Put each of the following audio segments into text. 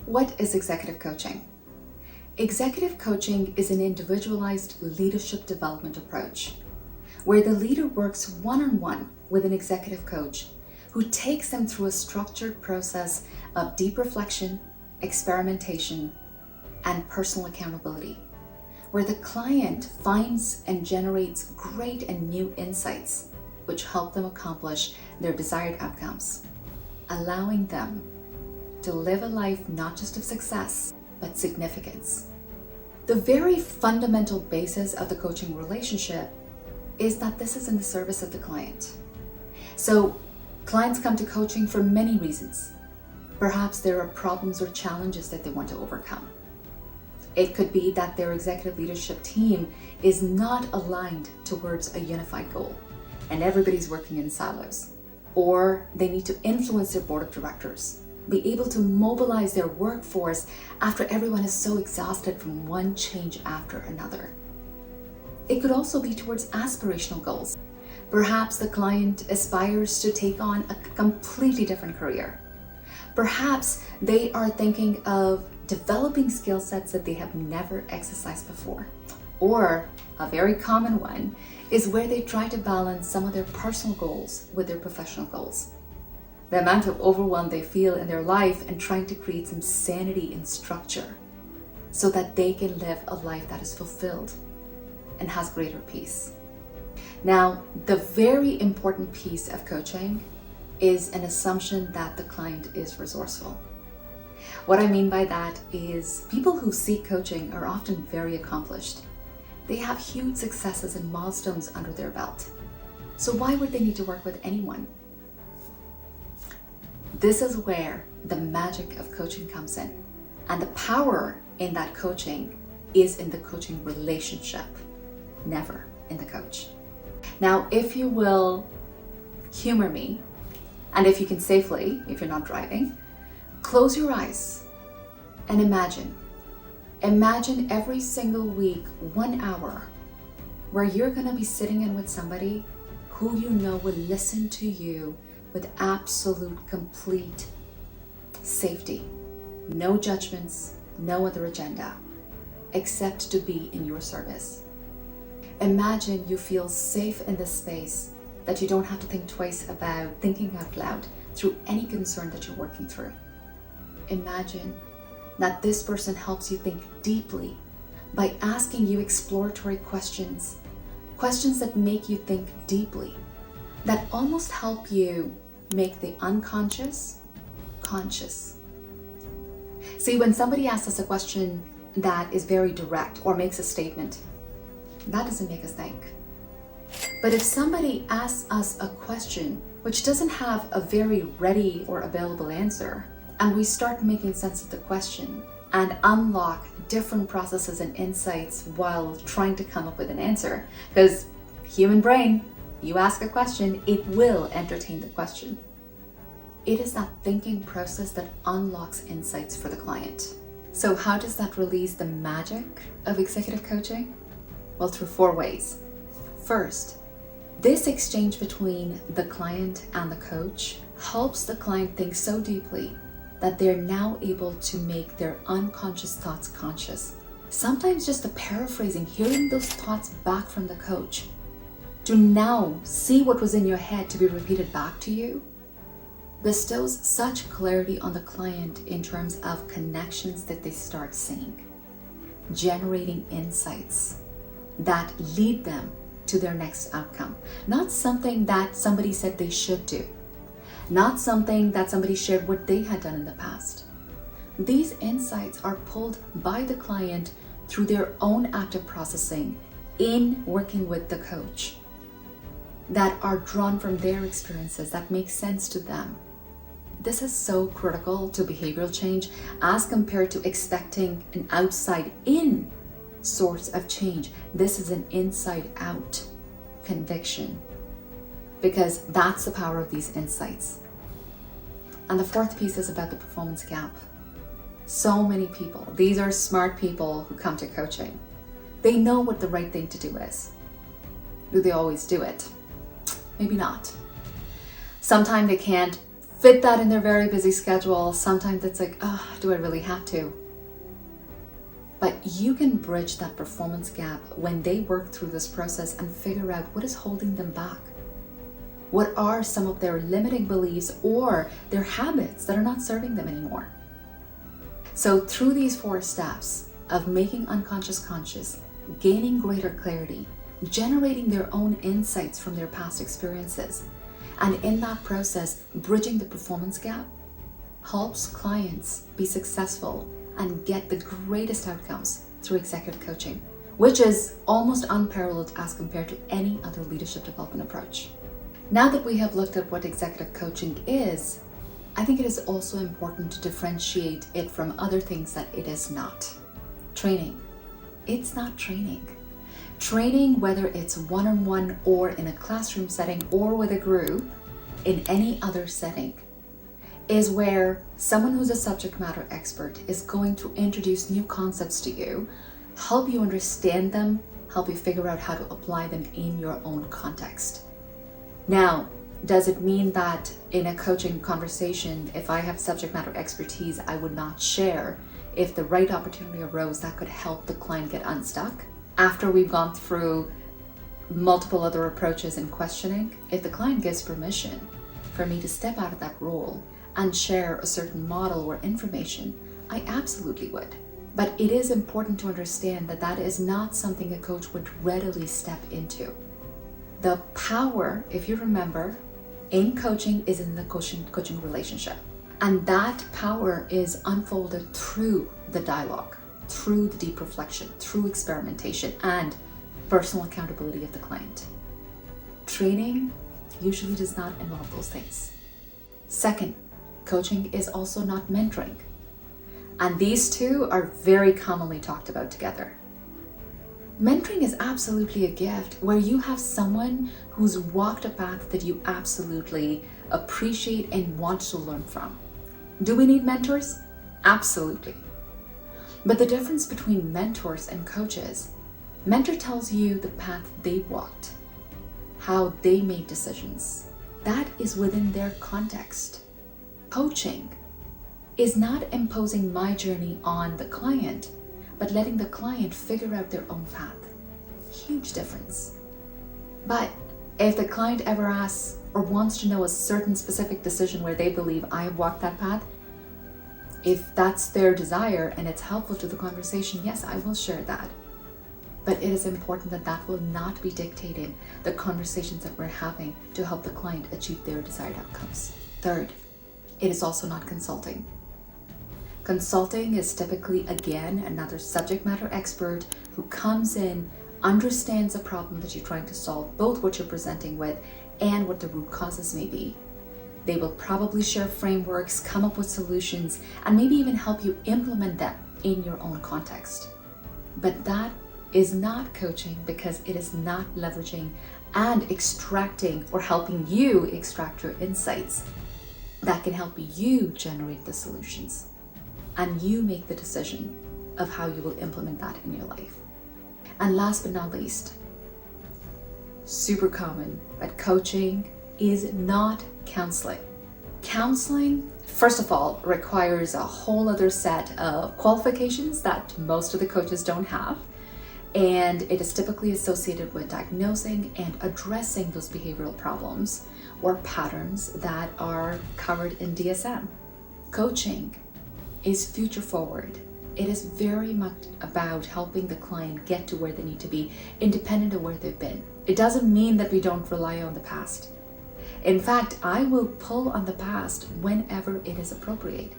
What is executive coaching? Executive coaching is an individualized leadership development approach where the leader works one-on-one with an executive coach who takes them through a structured process of deep reflection, experimentation, and personal accountability, where the client finds and generates great and new insights which help them accomplish their desired outcomes, allowing them to live a life not just of success, but significance. The very fundamental basis of the coaching relationship is that this is in the service of the client. So clients come to coaching for many reasons. Perhaps there are problems or challenges that they want to overcome. It could be that their executive leadership team is not aligned towards a unified goal and everybody's working in silos. Or they need to influence their board of directors, be able to mobilize their workforce after everyone is so exhausted from one change after another. It could also be towards aspirational goals. Perhaps the client aspires to take on a completely different career. Perhaps they are thinking of developing skill sets that they have never exercised before. Or a very common one is where they try to balance some of their personal goals with their professional goals. The amount of overwhelm they feel in their life and trying to create some sanity and structure so that they can live a life that is fulfilled and has greater peace. Now, the very important piece of coaching is an assumption that the client is resourceful. What I mean by that is people who seek coaching are often very accomplished. They have huge successes and milestones under their belt. So why would they need to work with anyone? This is where the magic of coaching comes in. And the power in that coaching is in the coaching relationship, never in the coach. Now, if you will humor me, and if you can safely, if you're not driving, close your eyes and imagine every single week 1 hour where you're going to be sitting in with somebody who you know will listen to you with absolute, complete safety. No judgments, no other agenda, except to be in your service. Imagine you feel safe in this space, that you don't have to think twice about thinking out loud through any concern that you're working through. Imagine that this person helps you think deeply by asking you exploratory questions, questions that make you think deeply, that almost help you make the unconscious conscious. See, when somebody asks us a question that is very direct or makes a statement, that doesn't make us think. But if somebody asks us a question which doesn't have a very ready or available answer, and we start making sense of the question and unlock different processes and insights while trying to come up with an answer, because human brain, you ask a question, it will entertain the question. It is that thinking process that unlocks insights for the client. So how does that release the magic of executive coaching? Well, through 4 ways. First, this exchange between the client and the coach helps the client think so deeply that they're now able to make their unconscious thoughts conscious. Sometimes just the paraphrasing, hearing those thoughts back from the coach, to now see what was in your head to be repeated back to you, bestows such clarity on the client in terms of connections that they start seeing, generating insights that lead them to their next outcome. Not something that somebody said they should do, not something that somebody shared what they had done in the past. These insights are pulled by the client through their own active processing in working with the coach, that are drawn from their experiences, that make sense to them. This is so critical to behavioral change as compared to expecting an outside-in source of change. This is an inside-out conviction, because that's the power of these insights. And the 4th piece is about the performance gap. So many people, these are smart people who come to coaching. They know what the right thing to do is. Do they always do it? Maybe not. Sometimes they can't fit that in their very busy schedule. Sometimes it's like, oh, do I really have to? But you can bridge that performance gap when they work through this process and figure out what is holding them back. What are some of their limiting beliefs or their habits that are not serving them anymore? So through these 4 steps of making unconscious conscious, gaining greater clarity, generating their own insights from their past experiences, and in that process, bridging the performance gap, helps clients be successful and get the greatest outcomes through executive coaching, which is almost unparalleled as compared to any other leadership development approach. Now that we have looked at what executive coaching is, I think it is also important to differentiate it from other things that it is not. Training. It's not training. Training, whether it's one-on-one or in a classroom setting or with a group, in any other setting, is where someone who's a subject matter expert is going to introduce new concepts to you, help you understand them, help you figure out how to apply them in your own context. Now, does it mean that in a coaching conversation, if I have subject matter expertise, I would not share if the right opportunity arose that could help the client get unstuck? After we've gone through multiple other approaches in questioning, if the client gives permission for me to step out of that role and share a certain model or information, I absolutely would. But it is important to understand that that is not something a coach would readily step into. The power, if you remember, in coaching is in the coaching relationship. And that power is unfolded through the dialogue, through the deep reflection, through experimentation, and personal accountability of the client. Training usually does not involve those things. Second, coaching is also not mentoring. And these two are very commonly talked about together. Mentoring is absolutely a gift where you have someone who's walked a path that you absolutely appreciate and want to learn from. Do we need mentors? Absolutely. But the difference between mentors and coaches, mentor tells you the path they walked, how they made decisions. That is within their context. Coaching is not imposing my journey on the client, but letting the client figure out their own path. Huge difference. But if the client ever asks or wants to know a certain specific decision where they believe I have walked that path, if that's their desire and it's helpful to the conversation, yes, I will share that. But it is important that that will not be dictating the conversations that we're having to help the client achieve their desired outcomes. Third, it is also not consulting. Consulting is typically, again, another subject matter expert who comes in, understands the problem that you're trying to solve, both what you're presenting with and what the root causes may be. They will probably share frameworks, come up with solutions, and maybe even help you implement them in your own context. But that is not coaching because it is not leveraging and extracting or helping you extract your insights that can help you generate the solutions. And you make the decision of how you will implement that in your life. And last but not least, super common, but coaching is not counseling. Counseling, first of all, requires a whole other set of qualifications that most of the coaches don't have. And it is typically associated with diagnosing and addressing those behavioral problems or patterns that are covered in DSM. Coaching is future forward. It is very much about helping the client get to where they need to be, independent of where they've been. It doesn't mean that we don't rely on the past. In fact, I will pull on the past whenever it is appropriate.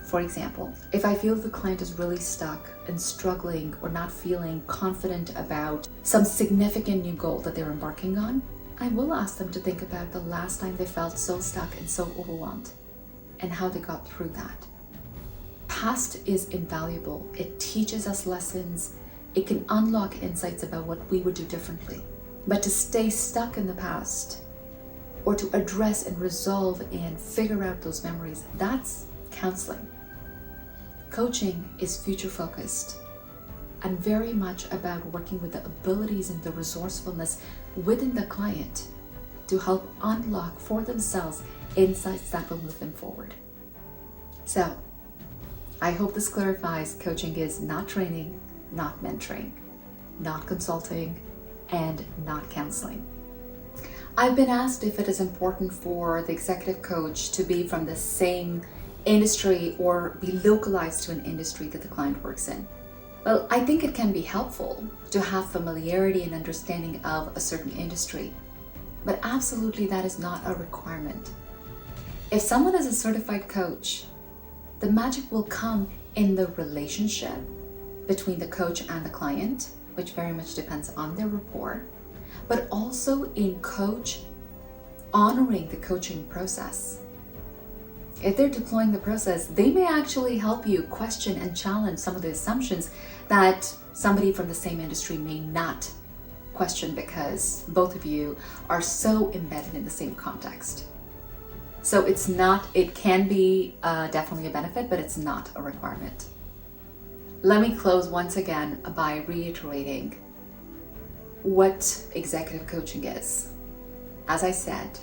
For example, if I feel the client is really stuck and struggling or not feeling confident about some significant new goal that they're embarking on, I will ask them to think about the last time they felt so stuck and so overwhelmed and how they got through that. Past is invaluable. It teaches us lessons. It can unlock insights about what we would do differently. But to stay stuck in the past or to address and resolve and figure out those memories, that's counseling. Coaching is future focused and very much about working with the abilities and the resourcefulness within the client to help unlock for themselves insights that will move them forward. So, I hope this clarifies coaching is not training, not mentoring, not consulting, and not counseling. I've been asked if it is important for the executive coach to be from the same industry or be localized to an industry that the client works in. Well, I think it can be helpful to have familiarity and understanding of a certain industry, but absolutely that is not a requirement. If someone is a certified coach, the magic will come in the relationship between the coach and the client, which very much depends on their rapport, but also in coach honoring the coaching process. If they're deploying the process, they may actually help you question and challenge some of the assumptions that somebody from the same industry may not question because both of you are so embedded in the same context. So it can be definitely a benefit, but it's not a requirement. Let me close once again by reiterating what executive coaching is. As I said,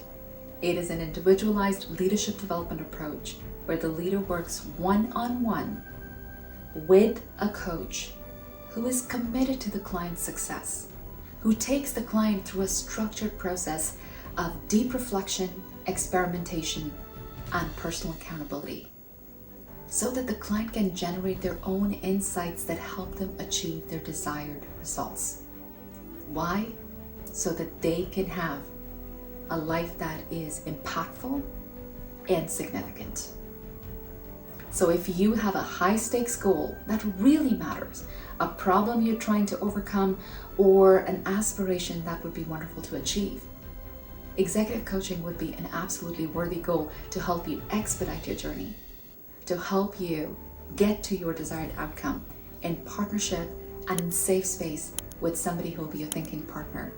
it is an individualized leadership development approach where the leader works one-on-one with a coach who is committed to the client's success, who takes the client through a structured process of deep reflection, experimentation, and personal accountability, so that the client can generate their own insights that help them achieve their desired results. Why? So that they can have a life that is impactful and significant. So if you have a high stakes goal that really matters, a problem you're trying to overcome, or an aspiration that would be wonderful to achieve, executive coaching would be an absolutely worthy goal to help you expedite your journey, to help you get to your desired outcome in partnership and in safe space with somebody who will be a thinking partner